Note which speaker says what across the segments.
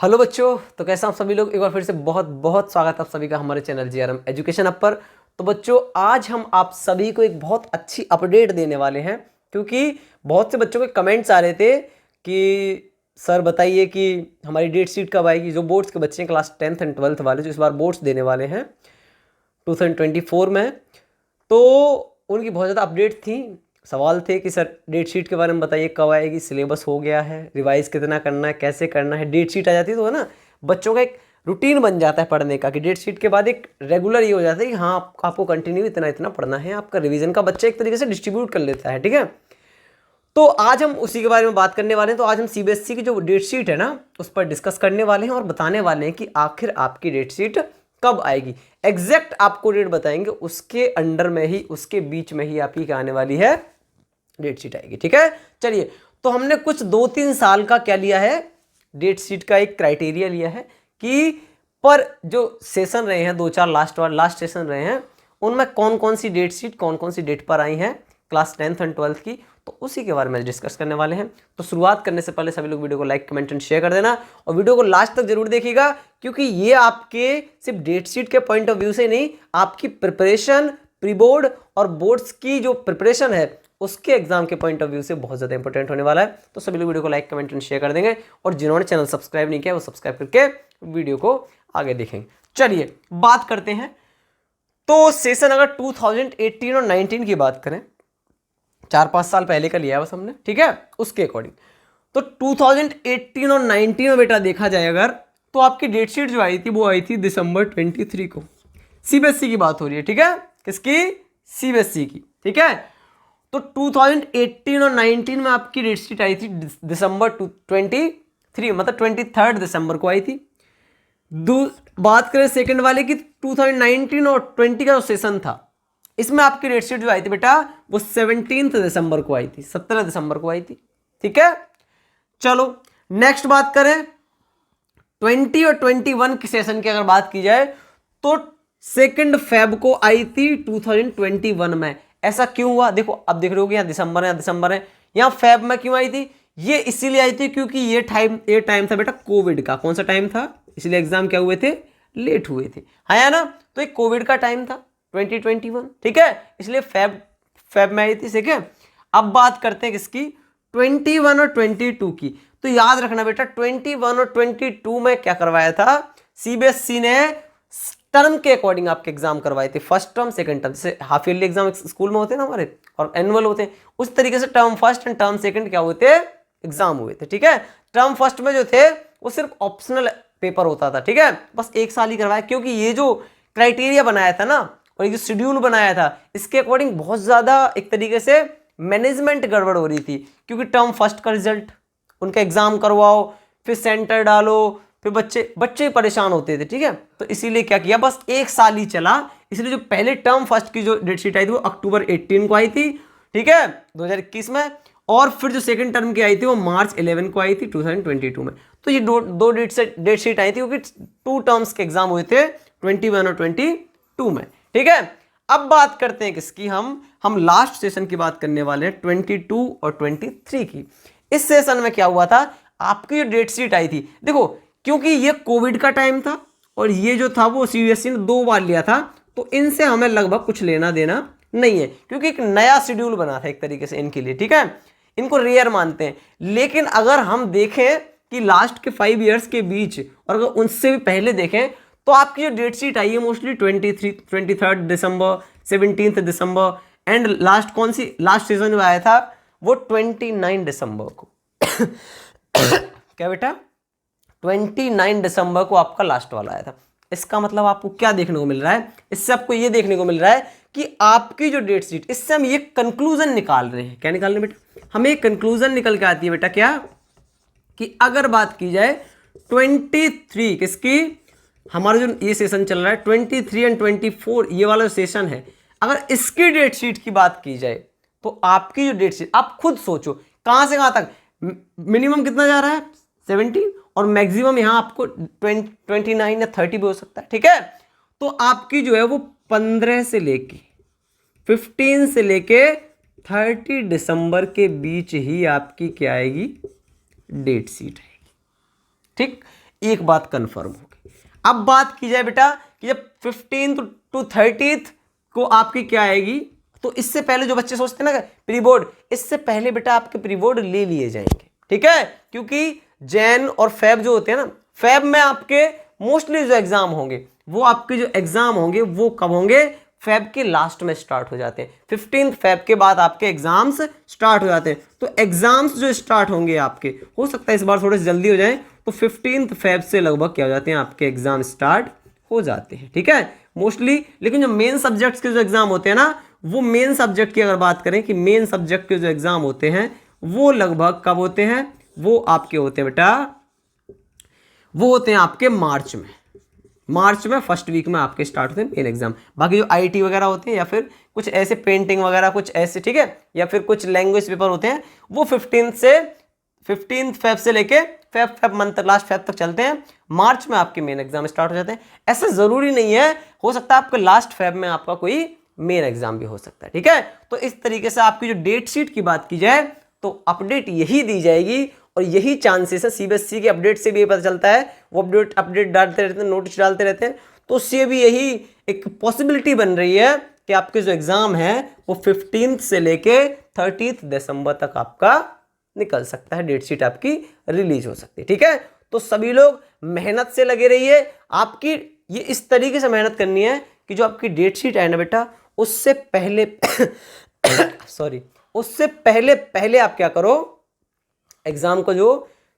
Speaker 1: Hello बच्चों, तो कैसे आप सभी लोग। एक बार फिर से बहुत बहुत स्वागत है आप सभी का हमारे चैनल जीआरएम एजुकेशन ऐप पर। तो बच्चों, आज हम आप सभी को एक बहुत अच्छी अपडेट देने वाले हैं, क्योंकि बहुत से बच्चों के कमेंट्स आ रहे थे कि सर बताइए कि हमारी डेट शीट कब आएगी। जो बोर्ड्स के बच्चे हैं क्लास 10th एंड 12th वाले, जो इस बार बोर्ड्स देने वाले हैं 2024 में, तो उनकी बहुत ज़्यादा अपडेट थी। सवाल थे कि सर डेट शीट के बारे में बताइए, कब आएगी, सिलेबस हो गया है, रिवाइज कितना करना है, कैसे करना है। डेट शीट आ जाती है तो है ना, बच्चों का एक रूटीन बन जाता है पढ़ने का, कि डेट शीट के बाद एक रेगुलर ये हो जाता है कि हाँ आपको कंटिन्यू इतना इतना पढ़ना है। आपका रिवीजन का बच्चा एक तरीके से डिस्ट्रीब्यूट कर लेता है, ठीक है। तो आज हम उसी के बारे में बात करने वाले हैं। तो आज हम सीबीएसई की जो डेट शीट है ना, उस पर डिस्कस करने वाले हैं और बताने वाले हैं कि आखिर आपकी डेट शीट कब आएगी। एग्जैक्ट आपको डेट बताएंगे, उसके अंडर में ही, उसके बीच में ही आपकी क्या आने वाली है, डेट शीट आएगी, ठीक है। चलिए, तो हमने कुछ 2-3 साल का क्या लिया है, डेट शीट का एक क्राइटेरिया लिया है कि पर जो सेशन रहे हैं, 2-4 लास्ट सेशन रहे हैं, उनमें कौन कौन सी डेट शीट कौन कौन सी डेट पर आई हैं क्लास 10th एंड 12th की। तो उसी के बारे में डिस्कस करने वाले हैं। तो शुरुआत करने से पहले सभी लोग वीडियो को लाइक, कमेंट एंड शेयर कर देना, और वीडियो को लास्ट तक जरूर देखिएगा, क्योंकि ये आपके सिर्फ डेट शीट के पॉइंट ऑफ व्यू से नहीं, आपकी प्रिपरेशन, प्री बोर्ड और बोर्ड्स की जो प्रिपरेशन है उसके एग्जाम के पॉइंट ऑफ व्यू से बहुत ज़्यादा इंपॉर्टेंट होने वाला है। तो सभी लोग वीडियो को लाइक, कमेंट एंड शेयर कर देंगे, और जिन्होंने चैनल सब्सक्राइब नहीं किया वो सब्सक्राइब करके वीडियो को आगे देखेंगे। चलिए बात करते हैं। तो सेशन अगर 2018 और 19 की बात करें, 4-5 साल पहले का लिया है बस हमने, ठीक है, उसके अकॉर्डिंग। तो 2018 और 19 में बेटा देखा जाए अगर, तो आपकी डेट शीट जो आई थी वो आई थी दिसंबर 23 को। सीबीएसई की बात हो रही है, ठीक है, किसकी, सीबीएसई की, ठीक है। तो 2018 और 19 में आपकी डेट शीट आई थी दिसंबर 23, मतलब 23 दिसंबर को आई थी। बात करें सेकंड वाले की, 2019 और 20 का जो सेशन था, इसमें आपकी डेट शीट जो आई थी बेटा वो 17 दिसंबर को आई थी, 17 दिसंबर को आई थी, ठीक है। चलो नेक्स्ट बात करें, 20 और 21 की सेशन की अगर बात की जाए, तो 2 फेब को आई थी 2021 में। ऐसा क्यों हुआ, देखो अब देख रहे हो कि यहाँ दिसंबर है, यहाँ फेब में क्यों आई थी। ये इसीलिए आई थी क्योंकि ये टाइम था बेटा कोविड का। कौन सा टाइम था, इसलिए एग्जाम क्या हुए थे, लेट हुए थे, है ना। तो एक कोविड का टाइम था 2021, ठीक है, इसलिए फेब में आई थी, ठीक है। अब बात करते हैं किसकी, 21 और 22 की। तो याद रखना बेटा, 21 और 22 में क्या करवाया था, सीबीएसई ने टर्म के अकॉर्डिंग आपके एग्जाम करवाए थे, फर्स्ट टर्म सेकंड टर्म। जैसे हाफ ईयरली एग्जाम स्कूल में होते हैं ना हमारे, और एनुअल होते हैं, उस तरीके से term first and term second क्या हुए थे, एग्जाम हुए थे, ठीक है। टर्म फर्स्ट में जो थे वो सिर्फ ऑप्शनल पेपर होता था, ठीक है, बस 1 साल ही करवाया, क्योंकि ये जो क्राइटेरिया बनाया था ना, और ये जो शेड्यूल बनाया था, इसके अकॉर्डिंग बहुत ज्यादा एक तरीके से मैनेजमेंट गड़बड़ हो रही थी। क्योंकि टर्म फर्स्ट का रिजल्ट, उनका एग्जाम करवाओ, फिर सेंटर डालो, फिर बच्चे परेशान होते थे, ठीक है। तो इसीलिए क्या किया, बस 1 साल ही चला। इसलिए जो पहले टर्म फर्स्ट की जो डेट शीट आई थी वो अक्टूबर 18 को आई थी, ठीक है, 2021 में। और फिर जो सेकंड टर्म की आई थी वो मार्च 11 को आई थी 2022 में। तो ये दो डेट शीट आई थी, क्योंकि 2 टर्म्स के एग्जाम हुए थे 21 और 22 में, ठीक है। अब बात करते हैं किसकी, हम लास्ट सेशन की बात करने वाले हैं 22 और 23 की। इस सेशन में क्या हुआ था, आपकी जो डेट शीट आई थी, देखो क्योंकि ये कोविड का टाइम था और ये जो था वो सीबीएसई ने 2 बार लिया था, तो इनसे हमें लगभग कुछ लेना देना नहीं है, क्योंकि एक नया शेड्यूल बना था एक तरीके से इनके लिए, ठीक है। इनको रेयर मानते हैं। लेकिन अगर हम देखें कि लास्ट के 5 इयर्स के बीच, और अगर उनसे भी पहले देखें, तो आपकी जो डेट शीट आई है mostly 23 December, 17 December, and last कौन सी लास्ट सीजन में आया था वो 29 दिसंबर को क्या बेटा, 29 दिसंबर को आपका लास्ट वाला आया था। इसका मतलब आपको क्या देखने को मिल रहा है, इससे आपको ये देखने को मिल रहा है कि आपकी जो डेट शीट, इससे हम ये कंक्लूजन निकाल रहे हैं। क्या निकाल रहे हैं बेटा, हमें एक कंक्लूजन निकल के आती है बेटा, क्या, कि अगर बात की जाए 23 किसकी, हमारा जो ये सेशन चल रहा है 23 एंड 24, ये वाला सेशन है, अगर इसकी डेट शीट की बात की जाए, तो आपकी जो डेट शीट, आप खुद सोचो कहां से कहां तक, मिनिमम कितना जा रहा है 17, और मैक्सिमम यहां आपको 29 या 30 भी हो सकता है, ठीक है। तो आपकी जो है वो 15 से लेके 15 से लेके 30 दिसंबर के बीच ही आपकी क्या आएगी, डेट शीट आएगी, ठीक। एक बात कंफर्म होगी। अब बात की जाए बेटा कि जब 15th to 30th को आपकी क्या आएगी, तो इससे पहले जो बच्चे सोचते हैं ना प्री बोर्ड, इससे पहले बेटा आपके प्री बोर्ड ले लिए जाएंगे, ठीक है, क्योंकि जैन और फेब जो होते हैं ना, फेब में आपके मोस्टली जो एग्जाम होंगे वो आपके जो एग्जाम होंगे वो कब होंगे, फेब के लास्ट में स्टार्ट हो जाते हैं। 15 फेब के बाद आपके एग्जाम्स स्टार्ट हो जाते हैं। तो एग्जाम्स जो स्टार्ट होंगे आपके, हो सकता है इस बार थोड़े से जल्दी हो जाए, तो 15 फेब से लगभग क्या हो जाते हैं आपके एग्जाम स्टार्ट हो जाते हैं, ठीक है, मोस्टली। लेकिन जो मेन सब्जेक्ट्स के जो एग्जाम होते हैं ना, वो मेन सब्जेक्ट की अगर बात करें कि मेन सब्जेक्ट के जो एग्जाम होते हैं वो लगभग कब होते हैं, वो आपके होते हैं बेटा, वो होते हैं आपके मार्च में फर्स्ट वीक में आपके स्टार्ट होते हैं मेन एग्जाम। बाकी जो आईटी वगैरह होते हैं या फिर कुछ ऐसे पेंटिंग वगैरह कुछ ऐसे, ठीक है, या फिर कुछ लैंग्वेज पेपर होते हैं, वो 15 फेब से लेके फेब मंथ लास्ट फेब तक चलते हैं। मार्च में आपके मेन एग्जाम स्टार्ट हो जाते हैं। ऐसा जरूरी नहीं है, हो सकता है आपके लास्ट फेब में आपका कोई मेन एग्जाम भी हो सकता है, ठीक है। तो इस तरीके से आपकी जो डेट शीट की बात की जाए तो अपडेट यही दी जाएगी और यही चांसेस है। सीबीएसई के अपडेट से भी ये पता चलता है, वो अपडेट डालते रहते हैं, नोटिस डालते रहते हैं, तो उससे भी यही एक पॉसिबिलिटी बन रही है कि आपके जो एग्जाम है वो 15 से लेके 30 दिसंबर तक आपका निकल सकता है, डेट शीट आपकी रिलीज हो सकती है, ठीक है। तो सभी लोग मेहनत से लगे रहिए। आपकी ये इस तरीके से मेहनत करनी है कि जो आपकी डेट शीट है ना बेटा, उससे पहले उससे पहले आप क्या करो, एग्जाम का जो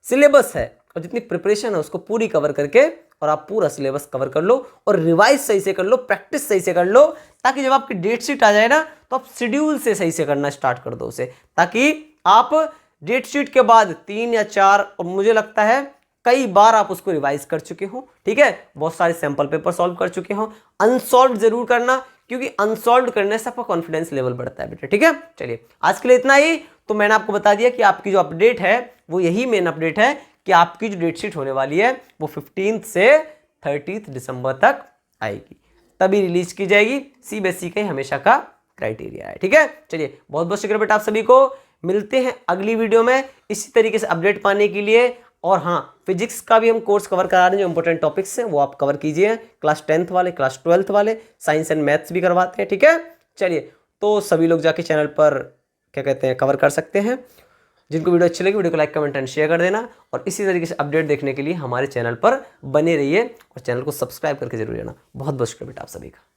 Speaker 1: सिलेबस है और जितनी प्रिपरेशन है उसको पूरी कवर करके, और आप पूरा सिलेबस कवर कर लो और रिवाइज सही से कर लो, प्रैक्टिस सही से कर लो, ताकि जब आपकी डेट शीट आ जाए ना तो आप शेड्यूल से सही से करना स्टार्ट कर दो उसे, ताकि आप डेट शीट के बाद 3 या 4 और मुझे लगता है कई बार आप उसको रिवाइज कर चुके हो, ठीक है, बहुत सारे सैंपल पेपर सॉल्व कर चुके हो। अनसॉल्व जरूर करना, क्योंकि अनसॉल्व करने से आपका कॉन्फिडेंस लेवल बढ़ता है बेटा, ठीक है। चलिए आज के लिए इतना ही। तो मैंने आपको बता दिया कि आपकी जो अपडेट है वो यही मेन अपडेट है कि आपकी जो डेट शीट होने वाली है वो 15 से 30 दिसंबर तक आएगी, तभी रिलीज की जाएगी। सीबीएसई का हमेशा का क्राइटेरिया है, ठीक है। चलिए बहुत बहुत शुक्रिया बेटा आप सभी को, मिलते हैं अगली वीडियो में इसी तरीके से अपडेट पाने के लिए। और हाँ, फिजिक्स का भी हम कोर्स कवर करा रहे हैं, जो इंपॉर्टेंट टॉपिक्स हैं वो आप कवर कीजिए, क्लास 10th वाले, क्लास 12th वाले, साइंस एंड मैथ्स भी करवाते हैं, ठीक है। चलिए तो सभी लोग जाके चैनल पर क्या कहते हैं कवर कर सकते हैं। जिनको वीडियो अच्छी लगी वीडियो को लाइक कमेंट एंड शेयर कर देना, और इसी तरीके से अपडेट देखने के लिए हमारे चैनल पर बने रहिए और चैनल को सब्सक्राइब करके जरूर लेना। बहुत बहुत शुक्रिया बेटा आप सभी का।